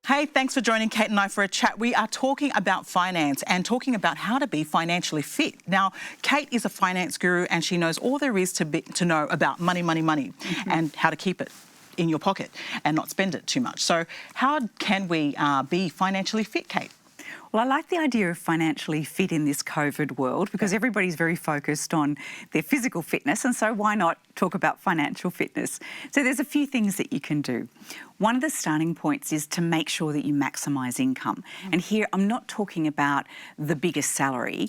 Hey, thanks for joining Kate and I for a chat. We are talking about finance and talking about how to be financially fit. Now, Kate is a finance guru and she knows all there is to know about money, and how to keep it in your pocket and not spend it too much. So how can we be financially fit, Kate? Well, I like the idea of financially fit in this COVID world because everybody's very focused on their physical fitness, and so why not talk about financial fitness? So there's a few things that you can do. One of the starting points is to make sure that you maximise income. And here I'm not talking about the biggest salary,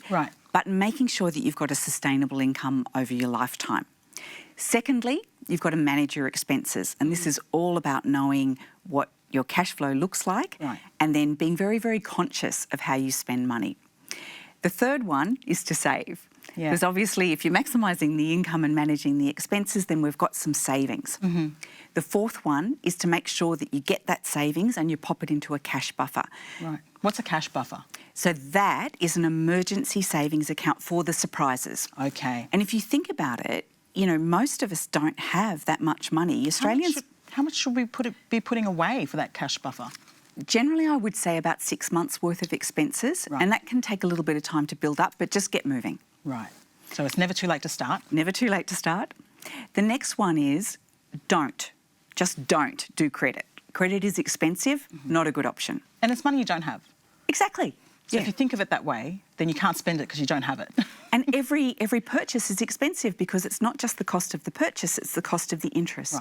but making sure that you've got a sustainable income over your lifetime. Secondly, you've got to manage your expenses, and this is all about knowing what your cash flow looks like and then being very, very conscious of how you spend money. The third one is to save. Because obviously if you're maximising the income and managing the expenses, then we've got some savings. The fourth one is to make sure that you get that savings and you pop it into a cash buffer. What's a cash buffer? So that is an emergency savings account for the surprises. And if you think about it, you know, most of us don't have that much money. Australians... How much should we be putting away for that cash buffer? Generally, I would say about 6 months' worth of expenses, and that can take a little bit of time to build up, but just get moving. So it's never too late to start? Never too late to start. The next one is just don't do credit. Credit is expensive, not a good option. And it's money you don't have. Exactly. So if you think of it that way, then you can't spend it because you don't have it. And every purchase is expensive because it's not just the cost of the purchase, it's the cost of the interest.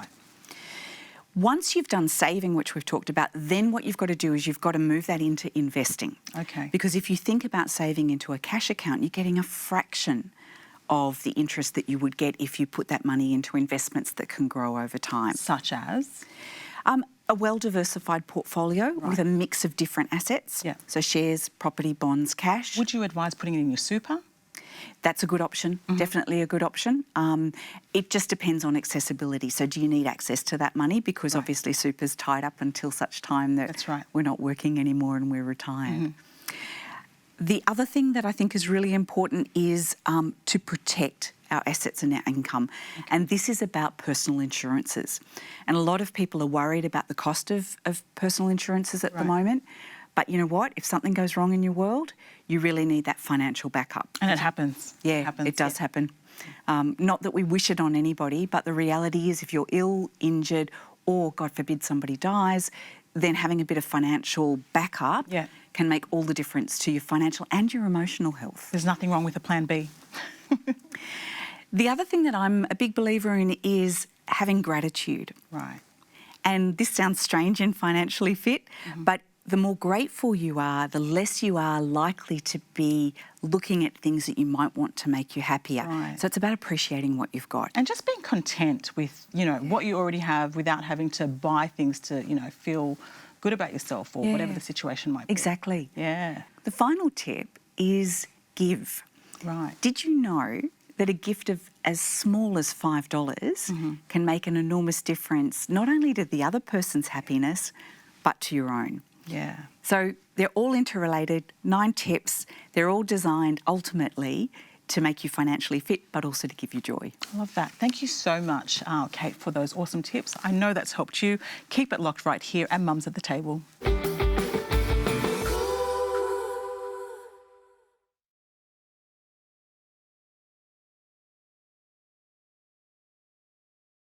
Once you've done saving, which we've talked about, then what you've got to do is you've got to move that into investing. Because if you think about saving into a cash account, you're getting a fraction of the interest that you would get if you put that money into investments that can grow over time. Such as? A well-diversified portfolio with a mix of different assets. So shares, property, bonds, cash. Would you advise putting it in your super? That's a good option, definitely a good option. It just depends on accessibility. So do you need access to that money? Because obviously super's tied up until such time that we're not working anymore and we're retired. The other thing that I think is really important is to protect our assets and our income. And this is about personal insurances. And a lot of people are worried about the cost of personal insurances at the moment. But you know what? If something goes wrong in your world, you really need that financial backup. And it happens. It does happen. Not that we wish it on anybody, but the reality is if you're ill, injured, or God forbid somebody dies, then having a bit of financial backup can make all the difference to your financial and your emotional health. There's nothing wrong with a plan B. The other thing that I'm a big believer in is having gratitude. And this sounds strange in Financially Fit, but the more grateful you are, the less you are likely to be looking at things that you might want to make you happier. So it's about appreciating what you've got. And just being content with, you know, what you already have without having to buy things to, you know, feel good about yourself or whatever the situation might be. Exactly. The final tip is give. Did you know that a gift of as small as $5 can make an enormous difference, not only to the other person's happiness, but to your own? So they're all interrelated, 9 tips. They're all designed ultimately to make you financially fit, but also to give you joy. I love that. Thank you so much, Kate, for those awesome tips. I know that's helped you. Keep it locked right here at Mums at the Table.